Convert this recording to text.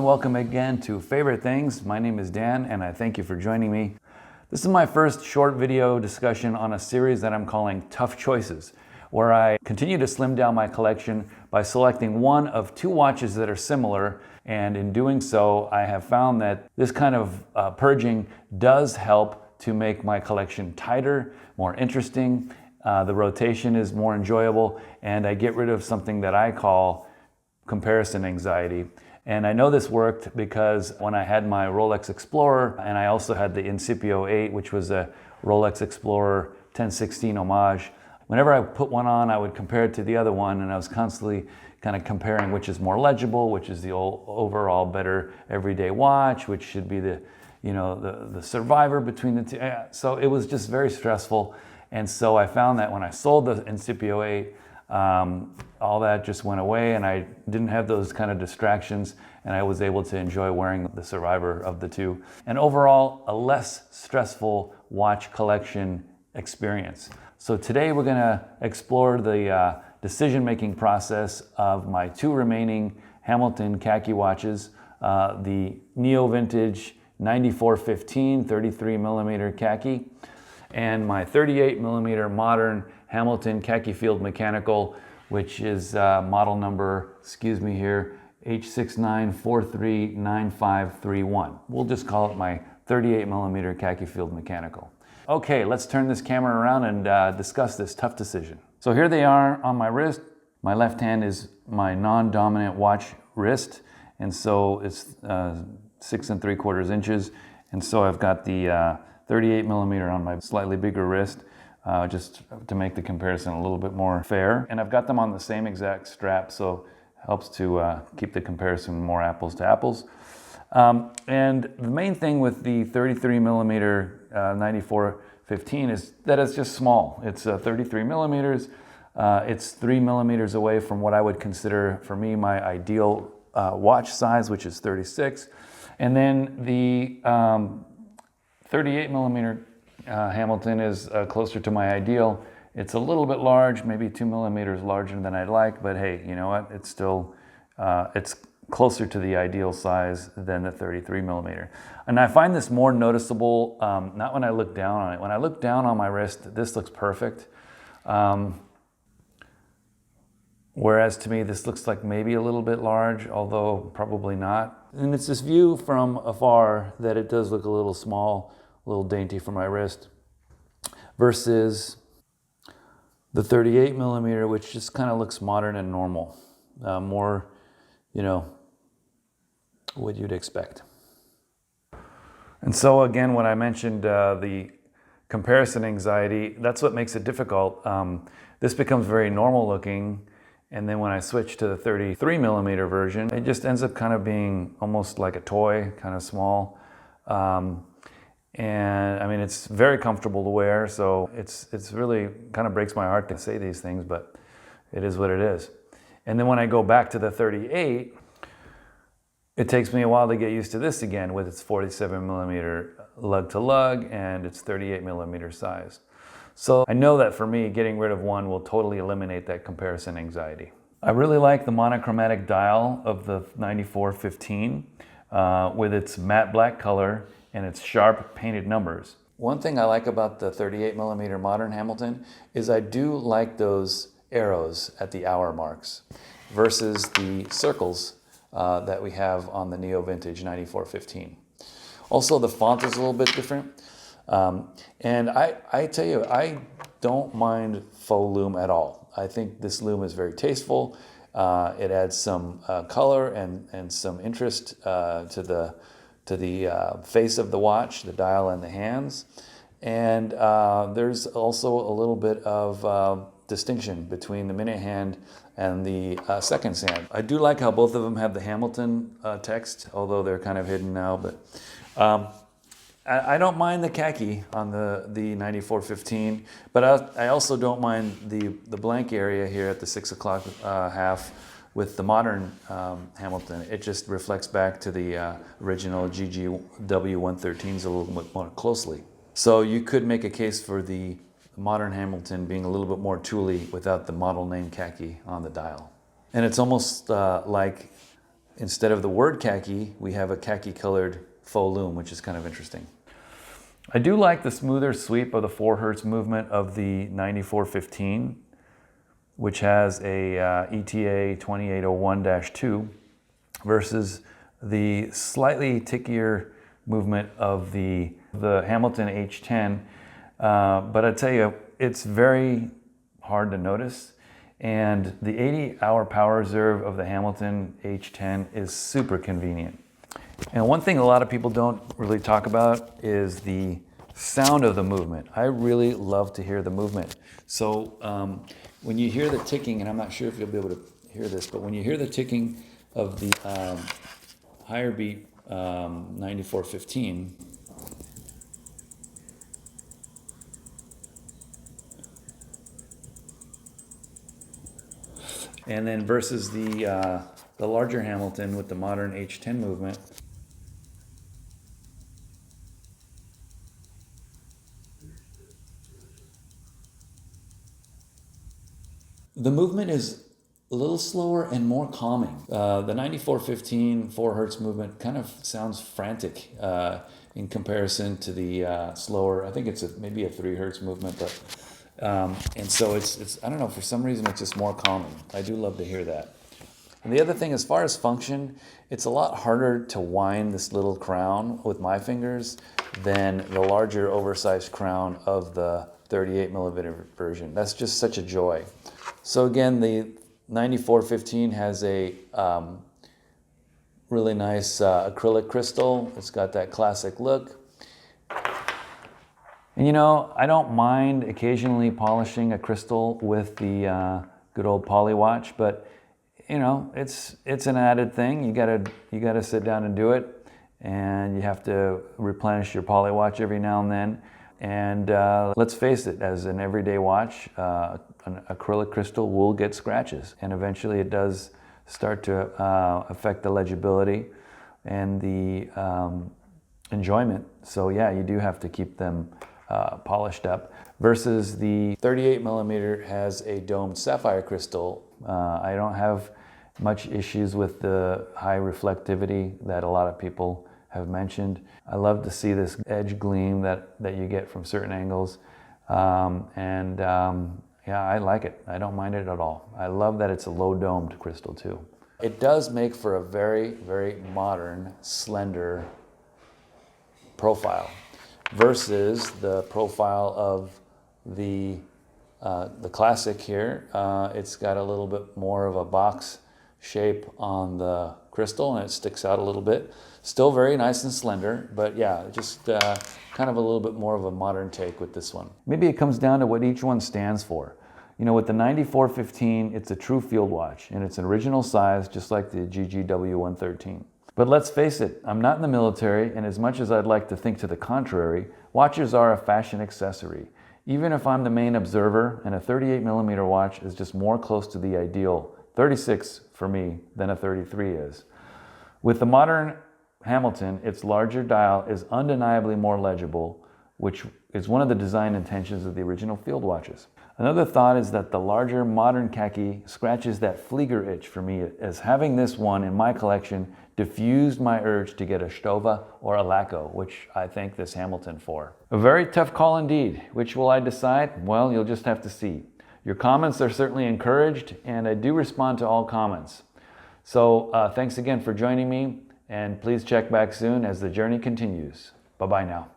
and welcome again to Favorite Things. My name is Dan and I thank you for joining me. This is my first short video discussion on a series that I'm calling Tough Choices, where I continue to slim down my collection by selecting one of two watches that are similar, and in doing so I have found that this kind of purging does help to make my collection tighter, more interesting, the rotation is more enjoyable, and I get rid of something that I call comparison anxiety. And I know this worked because when I had my Rolex Explorer, and I also had the Incipio 8, which was a Rolex Explorer 1016 homage, whenever I put one on, I would compare it to the other one, and I was constantly kind of comparing which is more legible, which is the overall better everyday watch, which should be the survivor between the two. So it was just very stressful. And so I found that when I sold the Incipio 8, all that just went away, and I didn't have those kind of distractions, and I was able to enjoy wearing the survivor of the two. And overall, a less stressful watch collection experience. So today we're gonna explore the decision-making process of my two remaining Hamilton Khaki watches, the Neo Vintage 9415 33mm Khaki, and my 38mm modern Hamilton Khaki Field mechanical, which is model number, H69439531. We'll just call it my 38mm Khaki Field mechanical. Okay, let's turn this camera around and discuss this tough decision. So here they are on my wrist. My left hand is my non-dominant watch wrist, and so it's 6 3/4 inches. And so I've got the 38mm on my slightly bigger wrist, just to make the comparison a little bit more fair. And I've got them on the same exact strap, so it helps to keep the comparison more apples to apples. And the main thing with the 33mm 9415 is that it's just small. It's 33mm. It's 3mm away from what I would consider, for me, my ideal watch size, which is 36. And then the 38mm Hamilton is closer to my ideal. It's a little bit large, maybe 2mm larger than I'd like, but hey, you know what? It's still, it's closer to the ideal size than the 33mm. And I find this more noticeable, not when I look down on it. When I look down on my wrist, this looks perfect. Whereas to me, this looks like maybe a little bit large, although probably not. And it's this view from afar that it does look a little small, a little dainty for my wrist, versus the 38mm, which just kind of looks modern and normal, more, what you'd expect. And so again, when I mentioned the comparison anxiety, that's what makes it difficult. This becomes very normal looking, and then when I switch to the 33mm version, it just ends up kind of being almost like a toy, kind of small. And I mean, it's very comfortable to wear, so it's really kind of breaks my heart to say these things, but it is what it is. And then when I go back to the 38, it takes me a while to get used to this again with its 47mm lug to lug and its 38mm size. So I know that for me, getting rid of one will totally eliminate that comparison anxiety. I really like the monochromatic dial of the 9415 with its matte black color and its sharp painted numbers. One thing I like about the 38mm modern Hamilton is I do like those arrows at the hour marks versus the circles that we have on the Neo Vintage 9415. Also, the font is a little bit different. And I tell you, I don't mind faux lume at all. I think this lume is very tasteful. It adds some color and some interest to the face of the watch, the dial and the hands. And there's also a little bit of distinction between the minute hand and the seconds hand. I do like how both of them have the Hamilton text, although they're kind of hidden now. But I don't mind the khaki on the 9415, but I also don't mind the blank area here at the 6 o'clock half with the modern Hamilton. It just reflects back to the original GGW 113s a little bit more closely. So you could make a case for the modern Hamilton being a little bit more tooly without the model name khaki on the dial. And it's almost like instead of the word khaki, we have a khaki colored faux loom, which is kind of interesting. I do like the smoother sweep of the 4 Hertz movement of the 9415, which has a ETA 2801-2 versus the slightly tickier movement of the Hamilton H10. But I tell you, it's very hard to notice. And the 80-hour power reserve of the Hamilton H10 is super convenient. And one thing a lot of people don't really talk about is the sound of the movement. I really love to hear the movement. So when you hear the ticking, and I'm not sure if you'll be able to hear this, but when you hear the ticking of the higher beat 9415, and then versus the larger Hamilton with the modern H10 movement, the movement is a little slower and more calming. The 9415 4 Hertz movement kind of sounds frantic in comparison to the slower, I think it's maybe a 3 Hertz movement, but and so it's I don't know, for some reason it's just more calming. I do love to hear that. And the other thing, as far as function, it's a lot harder to wind this little crown with my fingers than the larger oversized crown of the 38 millimeter version. That's just such a joy. So again, the 9415 has a really nice acrylic crystal. It's got that classic look. And you know, I don't mind occasionally polishing a crystal with the good old poly watch, but you know, it's an added thing. You gotta sit down and do it, and you have to replenish your poly watch every now and then. And let's face it, as an everyday watch, an acrylic crystal will get scratches, and eventually it does start to affect the legibility and the enjoyment. So yeah, you do have to keep them polished up. Versus the 38 millimeter has a domed sapphire crystal. I don't have much issues with the high reflectivity that a lot of people have mentioned. I love to see this edge gleam that you get from certain angles. Yeah, I like it. I don't mind it at all. I love that it's a low domed crystal too. It does make for a very, very modern, slender profile versus the profile of the classic here. It's got a little bit more of a box shape on the crystal, and it sticks out a little bit. Still very nice and slender, but yeah, just kind of a little bit more of a modern take with this one. Maybe it comes down to what each one stands for. You know, with the 9415, it's a true field watch, and it's an original size, just like the GGW 113. But let's face it, I'm not in the military, and as much as I'd like to think to the contrary, watches are a fashion accessory. Even if I'm the main observer, and a 38 millimeter watch is just more close to the ideal 36 for me than a 33 is. With the modern Hamilton, its larger dial is undeniably more legible, which is one of the design intentions of the original field watches. Another thought is that the larger modern khaki scratches that Flieger itch for me, as having this one in my collection diffused my urge to get a Stova or a Laco, which I thank this Hamilton for. A very tough call indeed. Which will I decide? Well, you'll just have to see. Your comments are certainly encouraged, and I do respond to all comments. So thanks again for joining me, and please check back soon as the journey continues. Bye-bye now.